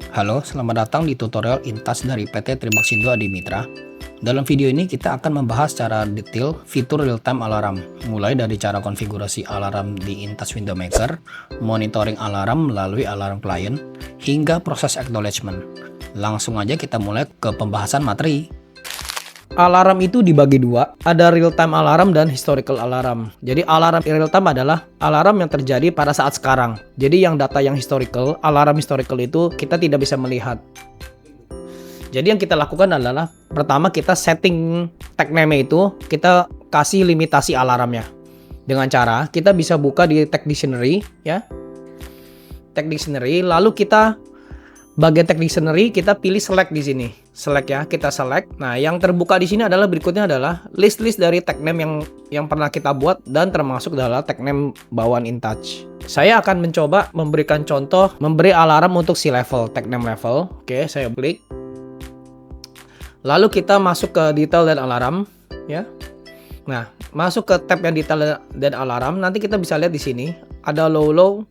Halo, selamat datang di tutorial Intouch dari PT Trimaxindo Adimitra. Dalam video ini kita akan membahas secara detail fitur real-time alarm, mulai dari cara konfigurasi alarm di Intouch Window Maker, monitoring alarm melalui alarm client, hingga proses acknowledgement. Langsung aja kita mulai ke pembahasan materi. Alarm itu dibagi dua, ada real time alarm dan historical alarm. Jadi alarm real time adalah alarm yang terjadi pada saat sekarang. Jadi yang data yang historical, alarm historical itu kita tidak bisa melihat. Jadi yang kita lakukan adalah pertama kita setting tag name itu, kita kasih limitasi alarmnya. Dengan cara kita bisa buka di tag dictionary ya. Tag dictionary, lalu kita bagian tag dictionary kita pilih select di sini. Select ya, kita select. Nah, yang terbuka di sini adalah berikutnya adalah list-list dari tag name yang pernah kita buat dan termasuk adalah tag name bawaan Intouch. Saya akan mencoba memberikan contoh memberi alarm untuk si level, tag name level. Oke, saya klik. Lalu kita masuk ke detail dan alarm ya. Nah, masuk ke tab yang detail dan alarm, nanti kita bisa lihat di sini ada low,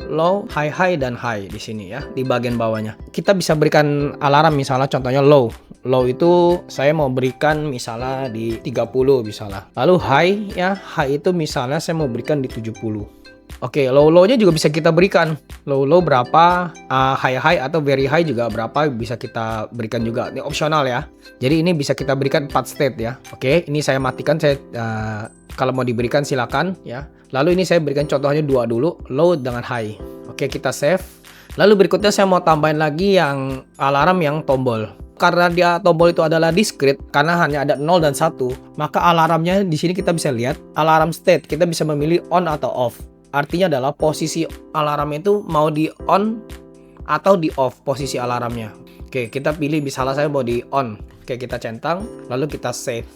high, dan high di sini ya, di bagian bawahnya. Kita bisa berikan alarm misalnya contohnya low. Low itu saya mau berikan misalnya di 30 misalnya. Lalu high ya, high itu misalnya saya mau berikan di 70. Oke, low-nya juga bisa kita berikan. Low berapa, high atau very high juga berapa bisa kita berikan juga. Ini opsional ya. Jadi ini bisa kita berikan 4 state ya. Oke, ini saya matikan. Kalau mau diberikan silakan ya. Lalu ini saya berikan contohnya 2 dulu, low dengan high. Oke, kita save. Lalu berikutnya saya mau tambahin lagi yang alarm yang tombol. Karena dia tombol itu adalah discrete, karena hanya ada 0 dan 1, maka alarmnya di sini kita bisa lihat alarm state. Kita bisa memilih on atau off. Artinya adalah posisi alarm itu mau di on atau di off posisi alarmnya. Oke, kita pilih misalnya saya mau di on. Oke, kita centang, lalu kita save.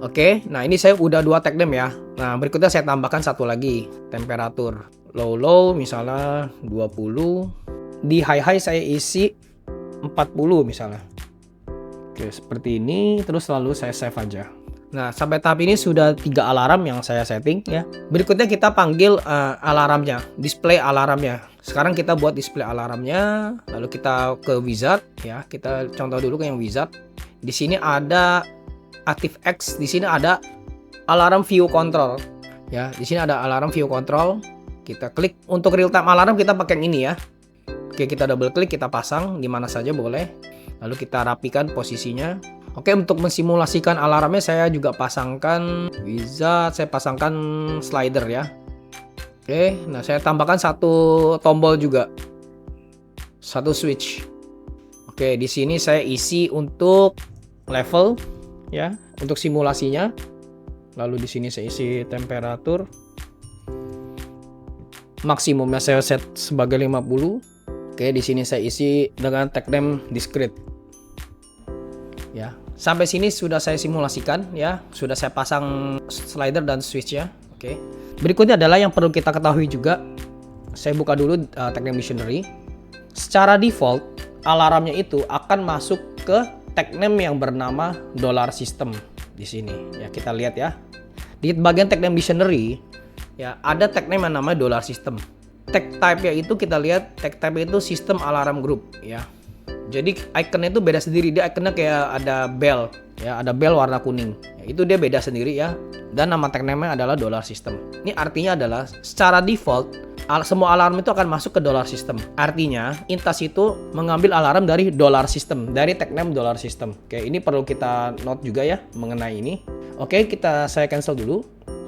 Oke, nah ini saya udah 2 tag name ya. Nah, berikutnya saya tambahkan satu lagi, temperatur. Low misalnya 20. Di high saya isi 40 misalnya. Oke, seperti ini, terus lalu saya save aja. Nah, sampai tahap ini sudah 3 alarm yang saya setting ya. Berikutnya kita panggil alarmnya, display alarmnya. Sekarang kita buat display alarmnya, lalu kita ke wizard ya. Kita contoh dulu ke yang wizard. Di sini ada ActiveX, di sini ada alarm view control ya. Di sini ada alarm view control. Kita klik untuk real time alarm, kita pakai yang ini ya. Oke, kita double klik, kita pasang di mana saja boleh. Lalu kita rapikan posisinya. Oke, untuk mensimulasikan alarmnya saya juga pasangkan wizard, saya pasangkan slider ya. Oke, nah saya tambahkan satu tombol juga. Satu switch. Oke, di sini saya isi untuk level ya, untuk simulasinya. Lalu di sini saya isi temperatur. Maksimumnya saya set sebagai 50. Oke, di sini saya isi dengan tag name discrete. Ya, sampai sini sudah saya simulasikan ya, sudah saya pasang slider dan switch ya. Oke. Berikutnya adalah yang perlu kita ketahui juga. Saya buka dulu tag name dictionary. Secara default, alarmnya itu akan masuk ke tag name yang bernama $system di sini. Ya, kita lihat ya. Di bagian tag name dictionary ya, ada tag name yang namanya $system. Tag type-nya itu kita lihat, tag type itu sistem alarm group ya. Jadi ikonnya itu beda sendiri, dia ikonnya kayak ada bell ya, ada bell warna kuning ya, itu dia beda sendiri ya. Dan nama tag name-nya adalah $system. Ini artinya adalah secara default semua alarm itu akan masuk ke $system. Artinya Intouch itu mengambil alarm dari $system, dari tag name $system. Oke, ini perlu kita note juga ya mengenai ini. Oke, saya cancel dulu.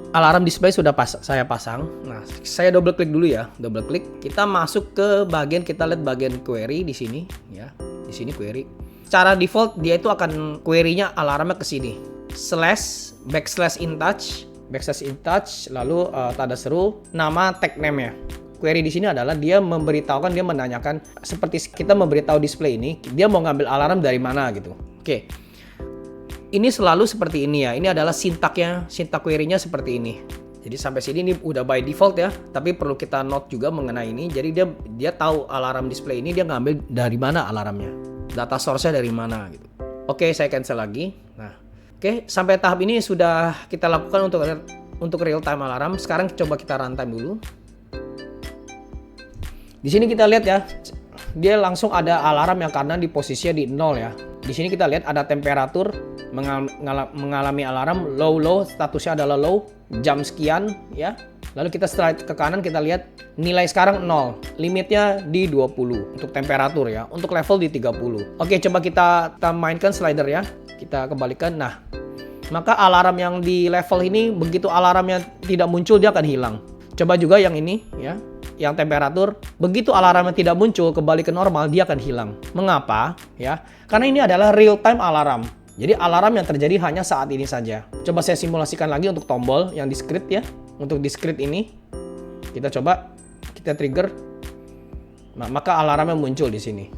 Alarm display sudah saya pasang. Nah, saya double klik dulu ya, double klik. Kita masuk ke bagian, kita lihat bagian query di sini ya. Di sini query. Secara default dia itu akan query-nya alarmnya ke sini. /intouch lalu tanda seru nama tag name-nya. Query di sini adalah dia memberitahukan, dia menanyakan seperti kita memberitahu display ini, dia mau ngambil alarm dari mana gitu. Oke. Ini selalu seperti ini ya. Ini adalah sintak query-nya seperti ini. Jadi sampai sini ini udah by default ya. Tapi perlu kita note juga mengenai ini. Jadi dia tahu alarm display ini dia ngambil dari mana alarmnya. Data source-nya dari mana gitu. Oke, saya cancel lagi. Nah, oke, sampai tahap ini sudah kita lakukan untuk real time alarm. Sekarang coba kita runtime dulu. Di sini kita lihat ya. dia langsung ada alarm yang karena di posisinya di 0 ya. Di sini kita lihat ada temperatur mengalami alarm low, statusnya adalah low, jam sekian ya. Lalu kita slide ke kanan, kita lihat nilai sekarang 0, limitnya di 20 untuk temperatur ya, untuk level di 30. Oke, coba kita mainkan slider ya, kita kembalikan. Nah, maka alarm yang di level ini begitu alarmnya tidak muncul dia akan hilang. Coba juga yang ini ya, yang temperatur, begitu alarmnya tidak muncul kembali ke normal dia akan hilang. Mengapa? Ya, karena ini adalah real time alarm. Jadi alarm yang terjadi hanya saat ini saja. Coba saya simulasikan lagi untuk tombol yang di script ya. Untuk di script ini kita coba kita trigger. Nah, maka alarmnya muncul di sini.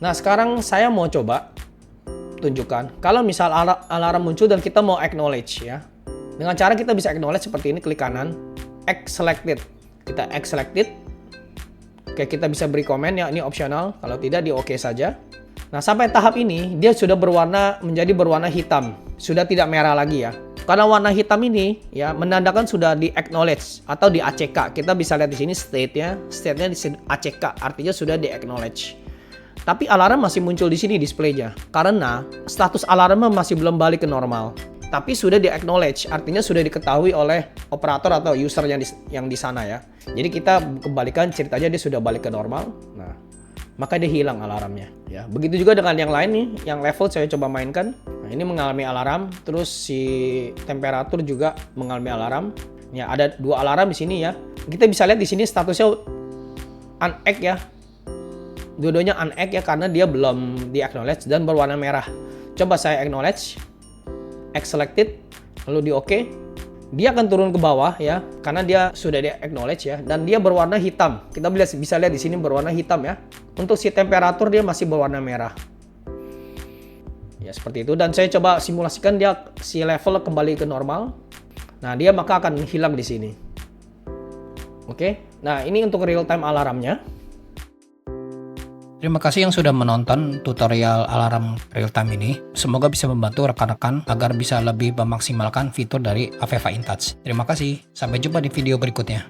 Nah, sekarang saya mau coba tunjukkan kalau misal alarm muncul dan kita mau acknowledge ya. Dengan cara kita bisa acknowledge seperti ini, klik kanan, X selected. Kita X selected. Oke, kita bisa beri komen ya, ini opsional. Kalau tidak di oke saja. Nah, sampai tahap ini dia sudah menjadi berwarna hitam. Sudah tidak merah lagi ya. Karena warna hitam ini ya menandakan sudah di acknowledge atau di ACK. Kita bisa lihat di sini state-nya di ACK, artinya sudah di acknowledge. Tapi alarm masih muncul di sini displaynya. Karena status alarmnya masih belum balik ke normal. Tapi sudah di-acknowledge, artinya sudah diketahui oleh operator atau user yang di sana ya. Jadi kita kembalikan ceritanya dia sudah balik ke normal. Nah, maka dia hilang alarmnya ya. Begitu juga dengan yang lain nih, yang level saya coba mainkan. Nah, ini mengalami alarm, terus si temperatur juga mengalami alarm. Ya, ada 2 alarm di sini ya. Kita bisa lihat di sini statusnya unact ya. Dua-duanya unact ya karena dia belum di-acknowledge dan berwarna merah. Coba saya acknowledge. X selected, lalu di OK, dia akan turun ke bawah ya, karena dia sudah di acknowledge ya, dan dia berwarna hitam. Kita bisa lihat di sini berwarna hitam ya. Untuk si temperatur dia masih berwarna merah. Ya seperti itu. Dan saya coba simulasikan dia si level kembali ke normal. Nah dia maka akan hilang di sini. Oke. Nah ini untuk real time alarmnya. Terima kasih yang sudah menonton tutorial alarm real time ini. Semoga bisa membantu rekan-rekan agar bisa lebih memaksimalkan fitur dari Aveva InTouch. Terima kasih, sampai jumpa di video berikutnya.